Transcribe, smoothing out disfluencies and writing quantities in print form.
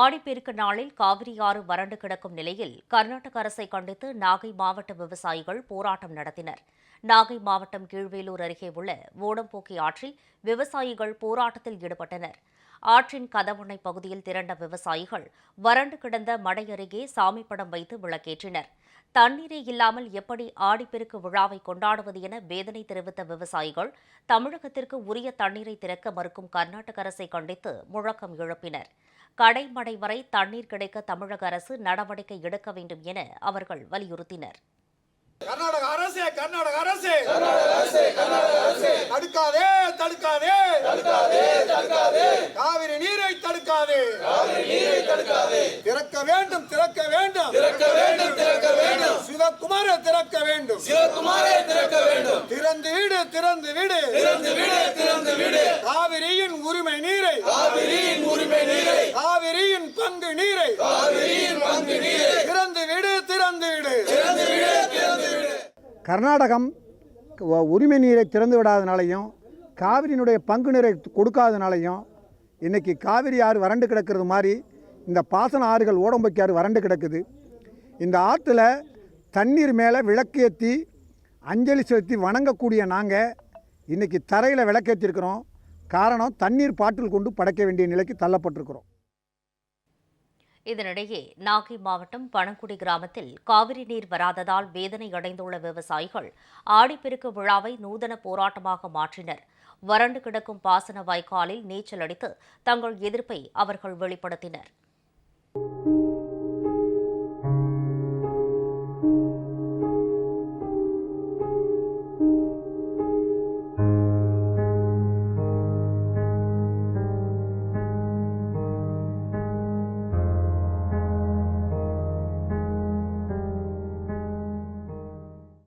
ஆடிப்பெருக்கு நாளில் காவிரி ஆறு வறண்டு கிடக்கும் நிலையில் கர்நாடக அரசை கண்டித்து நாகை மாவட்ட விவசாயிகள் போராட்டம் நடத்தினர். நாகை மாவட்டம் கீழ்வேலூர் அருகே உள்ள ஓடம்போக்கி ஆற்றில் விவசாயிகள் போராட்டத்தில் ஈடுபட்டனர். ஆற்றின் கதமுனை பகுதியில் திரண்ட விவசாயிகள் வறண்டு கிடந்த மடை அருகே சாமி படம் வைத்து விளக்கேற்றினர். தண்ணீரே இல்லாமல் எப்படி ஆடிப்பெருக்கு விழாவை கொண்டாடுவது என வேதனை தெரிவித்த விவசாயிகள் தமிழகத்திற்கு உரிய தண்ணீரை திறக்க மறுக்கும் கர்நாடக அரசை கண்டித்து முழக்கம் எழுப்பினர். கடைமடை வரை தண்ணீர் கிடைக்க தமிழக அரசு நடவடிக்கை எடுக்க வேண்டும் என அவர்கள் வலியுறுத்தினர். கர்நாடக அரசே தடுக்காதே காவிரி நீரை தடுக்காதே திறக்க வேண்டும் சிவகுமாரை திறக்க வேண்டும் திறந்து விடு காவிரியின் உரிமை நீரை காவிரியின் பங்கு நீரை திறந்து விடு கர்நாடகம் உரிமை நீரை திறந்து விடாதனாலையும் காவிரியினுடைய பங்கு நீரை கொடுக்காதனாலையும் இன்றைக்கி காவிரி ஆறு வறண்டு கிடக்கிறது மாதிரி இந்த பாசன ஆறுகள் ஓடம்போக்கி ஆறு வறண்டு கிடக்குது. இந்த ஆற்றுல தண்ணீர் மேலே விளக்கேற்றி அஞ்சலி செலுத்தி வணங்கக்கூடிய நாங்கள் இன்றைக்கி தரையில் விளக்கேற்றிருக்கிறோம். காரணம் தண்ணீர் பாட்டில் கொண்டு படைக்க வேண்டிய நிலைக்கு தள்ளப்பட்டிருக்கிறோம். இதனிடையே நாகை மாவட்டம் பனங்குடி கிராமத்தில் காவிரி நீர் வராததால் வேதனை அடைந்துள்ள விவசாயிகள் ஆடிப்பெருக்கு விழாவை நூதன போராட்டமாக மாற்றினர். வறண்டு கிடக்கும் பாசன வாய்க்காலில் நீச்சல் அடித்து தங்கள் எதிர்ப்பை அவர்கள் வெளிப்படுத்தினர்.